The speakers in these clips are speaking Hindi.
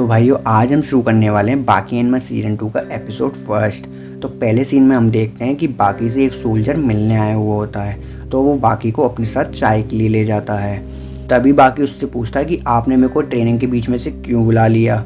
तो भाइयों आज हम शुरू करने वाले हैं बाकी एनिमल सीजन 2 का एपिसोड फर्स्ट। तो पहले सीन में हम देखते हैं कि बाकी से एक सोल्जर मिलने आया हुआ होता है, तो वो बाकी को अपने साथ चाय के लिए ले जाता है। तभी बाकी उससे पूछता है कि आपने मेरे को ट्रेनिंग के बीच में से क्यों बुला लिया।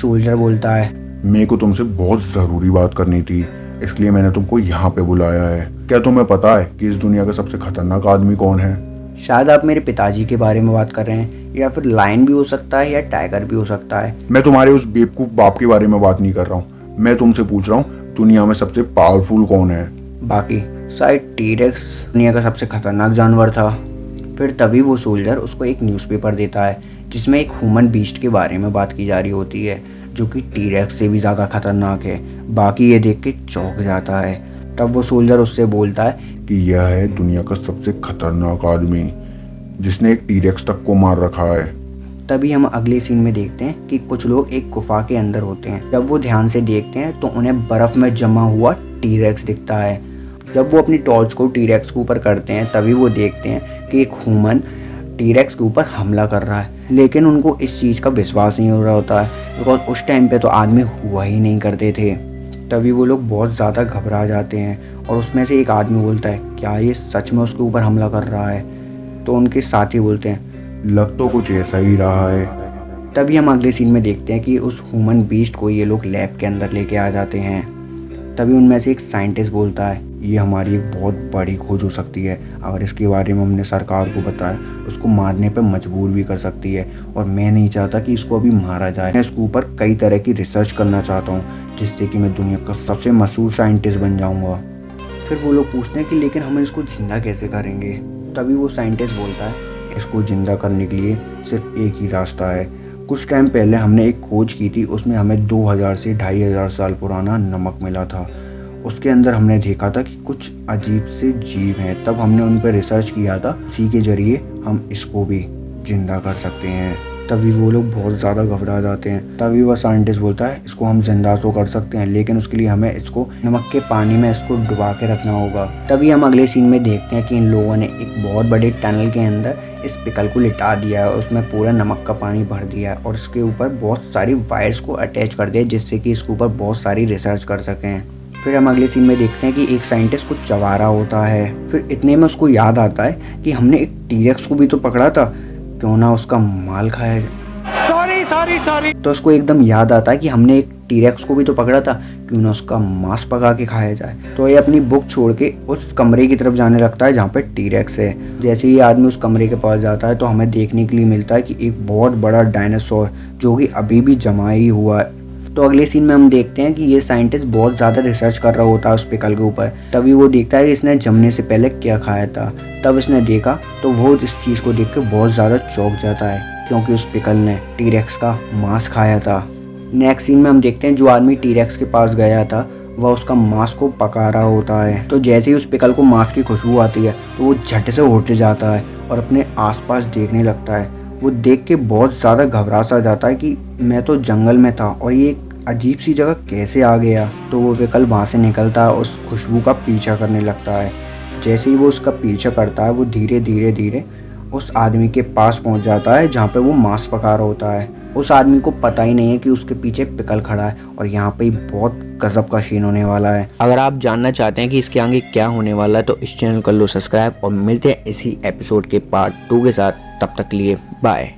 सोल्जर बोलता है, मेरे को तुमसे बहुत ज़रूरी बात करनी थी, इसलिए मैंने तुमको यहाँ पे बुलाया है। क्या तुम्हें पता है कि इस दुनिया का सबसे खतरनाक आदमी कौन है? शायद आप मेरे पिताजी के बारे में बात कर रहे हैं, या फिर लायन भी हो सकता है या टाइगर भी हो सकता है। मैं तुम्हारे उस बेवकूफ़ बाप के बारे में बात नहीं कर रहा हूँ, मैं तुमसे पूछ रहा हूँ दुनिया में सबसे पावरफुल कौन है? बाकी शायद टी-रेक्स दुनिया का सबसे खतरनाक जानवर था। फिर तभी वो सोल्जर उसको एक न्यूज़पेपर देता है जिसमें एक ह्यूमन बीस्ट के बारे में बात की जा रही होती है, जो कि टी-रेक्स से भी ज़्यादा खतरनाक है। बाकी ये देख के चौंक जाता है। तब वो सोल्जर उससे बोलता है कि यह है दुनिया का सबसे खतरनाक आदमी जिसने एक टी-रेक्स तक को मार रखा है। तभी हम अगले सीन में देखते हैं कि कुछ लोग एक गुफा के अंदर होते हैं। जब वो ध्यान से देखते हैं तो उन्हें बर्फ में जमा हुआ टी-रेक्स दिखता है। जब वो अपनी टॉर्च को टी-रेक्स के ऊपर करते हैं तभी वो देखते हैं कि एक ह्यूमन टी-रेक्स के ऊपर हमला कर रहा है, लेकिन उनको इस चीज़ का विश्वास नहीं हो रहा होता है, बिकॉज उस टाइम पे तो आदमी हुआ ही नहीं करते थे। तभी वो लोग बहुत ज़्यादा घबरा जाते हैं और उसमें से एक आदमी बोलता है, क्या ये सच में उसके ऊपर हमला कर रहा है? तो उनके साथी बोलते हैं, लग तो कुछ ऐसा ही रहा है। तभी हम अगले सीन में देखते हैं कि उस ह्यूमन बीस्ट को ये लोग लैब के अंदर लेके आ जाते हैं। तभी उनमें से एक साइंटिस्ट बोलता है, ये हमारी एक बहुत बड़ी खोज हो सकती है। अगर इसके बारे में हमने सरकार को बताया, उसको मारने पर मजबूर भी कर सकती है, और मैं नहीं चाहता कि इसको अभी मारा जाए। मैं इसके ऊपर कई तरह की रिसर्च करना चाहता हूँ, जिससे कि मैं दुनिया का सबसे मशहूर साइंटिस्ट बन जाऊँगा। फिर वो लोग पूछते हैं कि लेकिन हम इसको जिंदा कैसे करेंगे? तभी वो साइंटिस्ट बोलता है, इसको जिंदा करने के लिए सिर्फ एक ही रास्ता है। कुछ टाइम पहले हमने एक खोज की थी, उसमें हमें 2000 से 2500 साल पुराना नमक मिला था। उसके अंदर हमने देखा था कि कुछ अजीब से जीव हैं। तब हमने उन पर रिसर्च किया था, इसी के जरिए हम इसको भी जिंदा कर सकते हैं। तभी वो लोग बहुत ज़्यादा घबरा जाते हैं। तभी वह साइंटिस्ट बोलता है, इसको हम जिंदा तो कर सकते हैं, लेकिन उसके लिए हमें इसको नमक के पानी में इसको डुबा के रखना होगा। तभी हम अगले सीन में देखते हैं कि इन लोगों ने एक बहुत बड़े टनल के अंदर इस पिकल को लिटा दिया है, उसमें पूरा नमक का पानी भर दिया है और इसके ऊपर बहुत सारी वायर्स को अटैच कर दिया, जिससे कि इसके ऊपर बहुत सारी रिसर्च कर सकें। फिर हम अगले सीन में देखते हैं कि एक साइंटिस्ट कुछ चबा रहा होता है। फिर इतने में उसको याद आता है कि हमने एक टी-रेक्स को भी तो पकड़ा था, क्यों ना उसका माल खाया जाए। सॉरी। तो उसको एकदम याद आता है कि हमने एक टी-रेक्स को भी तो पकड़ा था, क्यों ना उसका मांस पका के खाया जाए। तो ये अपनी बुक छोड़ के उस कमरे की तरफ जाने लगता है जहाँ पे टी-रेक्स है। जैसे ही आदमी उस कमरे के पास जाता है तो हमें देखने के लिए मिलता है कि एक बहुत बड़ा डायनासोर, जो कि अभी भी जमा ही हुआ है। तो अगले सीन में हम देखते हैं कि ये साइंटिस्ट बहुत ज़्यादा रिसर्च कर रहा होता है उस पिकल के ऊपर। तभी वो देखता है कि इसने जमने से पहले क्या खाया था। तब इसने देखा तो वो इस चीज़ को देख के बहुत ज़्यादा चौंक जाता है, क्योंकि उस पिकल ने टी-रेक्स का मांस खाया था। नेक्स्ट सीन में हम देखते हैं जो आदमी टी-रेक्स के पास गया था वह उसका मांस को पका रहा होता है। तो जैसे ही उस पिकल को मांस की खुशबू आती है तो वो झट से उठ जाता है और अपने आसपास देखने लगता है। वो देख के बहुत ज़्यादा घबरा सा जाता है कि मैं तो जंगल में था और ये एक अजीब सी जगह कैसे आ गया। तो वो पिकल वहाँ से निकलता है, उस खुशबू का पीछा करने लगता है। जैसे ही वो उसका पीछा करता है, वो धीरे धीरे उस आदमी के पास पहुंच जाता है जहाँ पे वो मांस पका रहा होता है। उस आदमी को पता ही नहीं है कि उसके पीछे पिकल खड़ा है, और यहाँ पे बहुत गजब का सीन होने वाला है। अगर आप जानना चाहते हैं कि इसके आगे क्या होने वाला है तो इस चैनल कर लो सब्सक्राइब, और मिलते हैं इसी एपिसोड के पार्ट 2 के साथ। तब तक के लिए बाय।